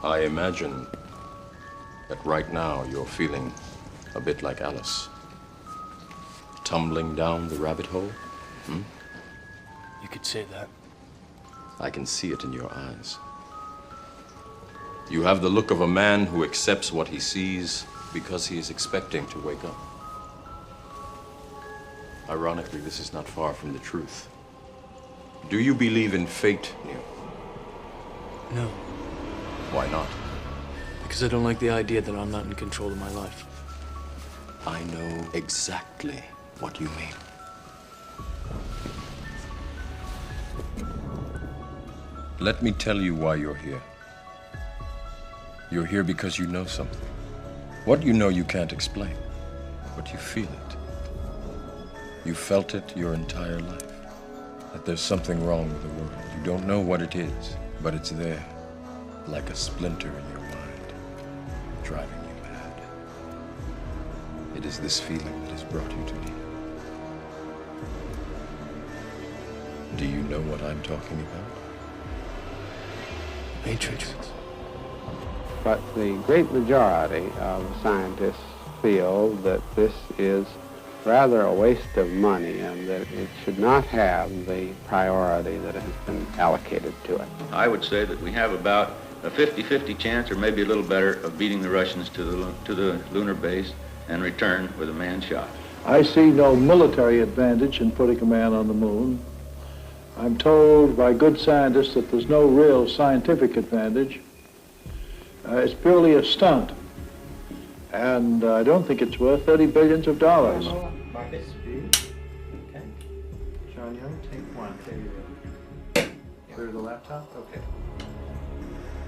I imagine that right now you're feeling a bit like Alice. Tumbling down the rabbit hole? You could say that. I can see it in your eyes. You have the look of a man who accepts what he sees because he is expecting to wake up. Ironically, this is not far from the truth. Do you believe in fate, Neil? No, Why not? because I don't like the idea that I'm not in control of my life. I know exactly what you mean. Let me tell you why you're here. You're here because you know something. What you know you can't explain, but you feel it. You felt it your entire life, that there's something wrong with the world. You don't know what it is, but it's there, like a splinter in your mind, driving you mad. It is this feeling that has brought you to me. Do you know what I'm talking about? Matrix. But the great majority of scientists feel that this is rather a waste of money and that it should not have the priority that has been allocated to it. I would say that we have about a 50-50 chance, or maybe a little better, of beating the Russians to the lunar base and return with a manned shot. I see no military advantage in putting a man on the moon. I'm told by good scientists that there's no real scientific advantage. It's purely a stunt. And I don't think it's worth $30 billion. Marcus, okay. John Young, take one. Clear the laptop? Okay.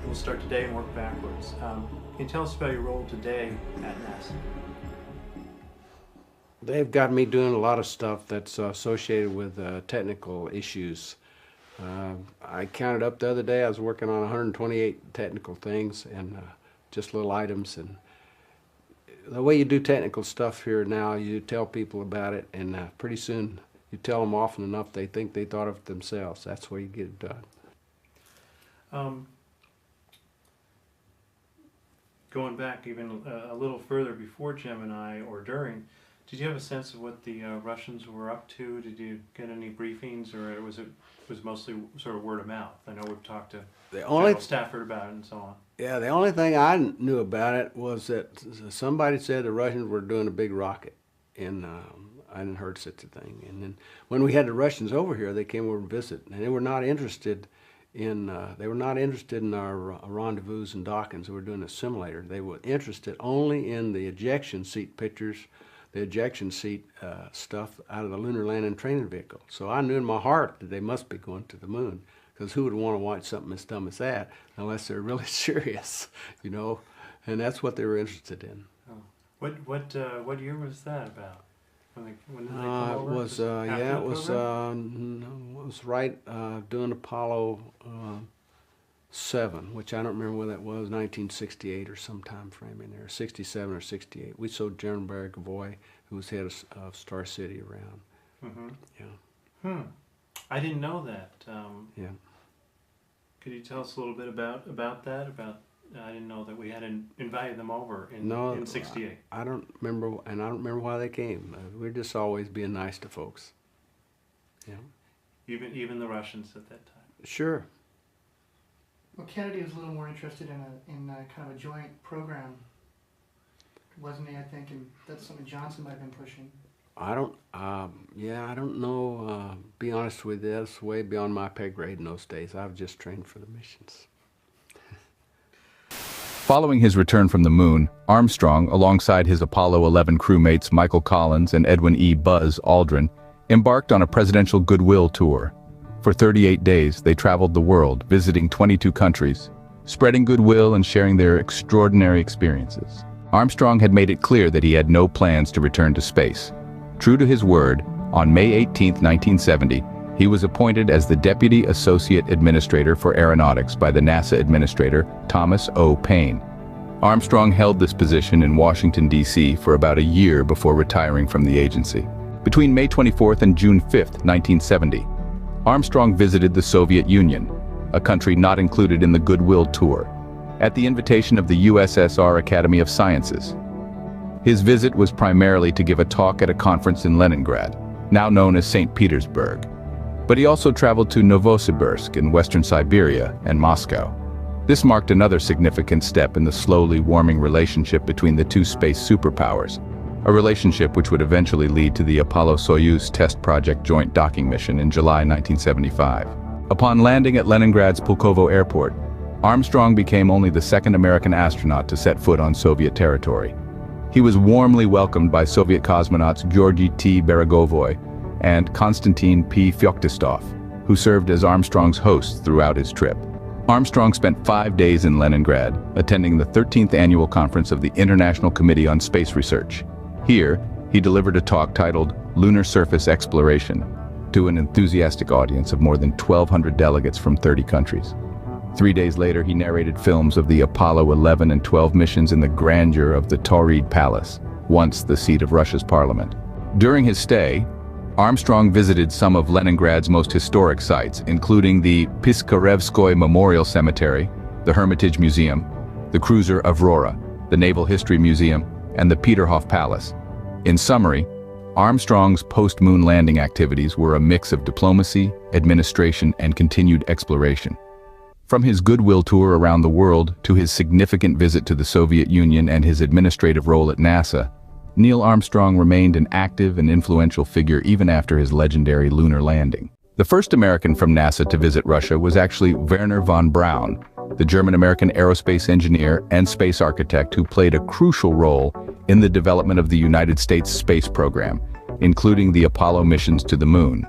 We'll start today and work backwards. Can you tell us about your role today at NASA? They've got me doing a lot of stuff that's associated with technical issues. I counted up the other day, I was working on 128 technical things and just little items. And the way you do technical stuff here now, you tell people about it, and pretty soon you tell them often enough they think they thought of it themselves. That's where you get it done. Going back even a little further before Gemini or during, did you have a sense of what the Russians were up to? Did you get any briefings, or was it mostly sort of word of mouth? I know we've talked to General Stafford about it and so on. Yeah, the only thing I knew about it was that somebody said the Russians were doing a big rocket, and I hadn't heard such a thing. And then when we had the Russians over here, they came over to visit, and they were not interested in our rendezvous and dockings. They were doing a simulator. They were interested only in the ejection seat pictures, the ejection seat stuff out of the lunar landing training vehicle. So I knew in my heart that they must be going to the moon, because who would want to watch something as dumb as that unless they're really serious, you know? And that's what they were interested in. Oh. What year was that about? When did they come over? It was it was right doing Apollo 7, which I don't remember when that was, 1968 or some time frame in there, 67 or 68. We showed General Barry Gavoy, who was head of Star City, around. Mm-hmm. Yeah. I didn't know that. Yeah. Could you tell us a little bit about that? I didn't know that we had invited them over in '68. I don't remember, and I don't remember why they came. We're just always being nice to folks. Yeah. Even the Russians at that time. Sure. Well, Kennedy was a little more interested in kind of a joint program, wasn't he? I think, and that's something Johnson might have been pushing. I don't know. Be honest with you, that's way beyond my pay grade in those days. I was just trained for the missions. Following his return from the moon, Armstrong, alongside his Apollo 11 crewmates Michael Collins and Edwin E. Buzz Aldrin, embarked on a presidential goodwill tour. For 38 days, they traveled the world, visiting 22 countries, spreading goodwill and sharing their extraordinary experiences. Armstrong had made it clear that he had no plans to return to space. True to his word, on May 18, 1970, he was appointed as the Deputy Associate Administrator for Aeronautics by the NASA Administrator, Thomas O. Paine. Armstrong held this position in Washington, D.C. for about a year before retiring from the agency. Between May 24th and June 5th, 1970, Armstrong visited the Soviet Union, a country not included in the Goodwill Tour. at the invitation of the USSR Academy of Sciences. His visit was primarily to give a talk at a conference in Leningrad, now known as St. Petersburg. But he also traveled to Novosibirsk in western Siberia and Moscow. This marked another significant step in the slowly warming relationship between the two space superpowers, a relationship which would eventually lead to the Apollo-Soyuz test project joint docking mission in July 1975. Upon landing at Leningrad's Pulkovo Airport, Armstrong became only the second American astronaut to set foot on Soviet territory. He was warmly welcomed by Soviet cosmonauts Georgy T. Beregovoy and Konstantin P. Feoktistov, who served as Armstrong's hosts throughout his trip. Armstrong spent 5 days in Leningrad, attending the 13th annual conference of the International Committee on Space Research. Here, he delivered a talk titled Lunar Surface Exploration to an enthusiastic audience of more than 1,200 delegates from 30 countries. 3 days later, he narrated films of the Apollo 11 and 12 missions in the grandeur of the Tauride Palace, once the seat of Russia's parliament. During his stay, Armstrong visited some of Leningrad's most historic sites, including the Piskarevskoy Memorial Cemetery, the Hermitage Museum, the cruiser Aurora, the Naval History Museum, and the Peterhof Palace. In summary, Armstrong's post-moon landing activities were a mix of diplomacy, administration, and continued exploration. From his goodwill tour around the world to his significant visit to the Soviet Union and his administrative role at NASA, Neil Armstrong remained an active and influential figure even after his legendary lunar landing. The first American from NASA to visit Russia was actually Wernher von Braun, the German-American aerospace engineer and space architect who played a crucial role in the development of the United States space program, including the Apollo missions to the moon.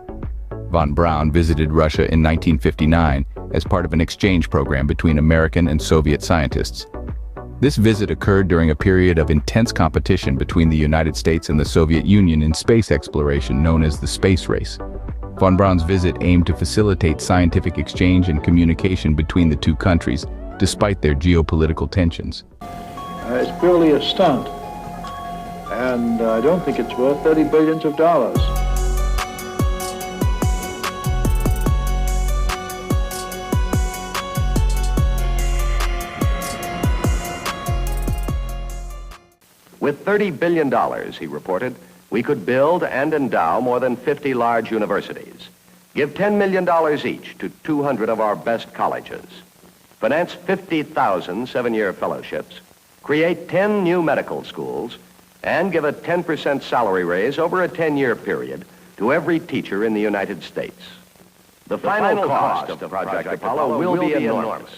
Von Braun visited Russia in 1959 as part of an exchange program between American and Soviet scientists. This visit occurred during a period of intense competition between the United States and the Soviet Union in space exploration known as the space race. Von Braun's visit aimed to facilitate scientific exchange and communication between the two countries, despite their geopolitical tensions. It's purely a stunt, and I don't think it's worth $30 billion. With $30 billion, he reported, we could build and endow more than 50 large universities, give $10 million each to 200 of our best colleges, finance 50,000 seven-year fellowships, create 10 new medical schools, and give a 10% salary raise over a 10-year period to every teacher in the United States. The final cost of Project Apollo will be enormous.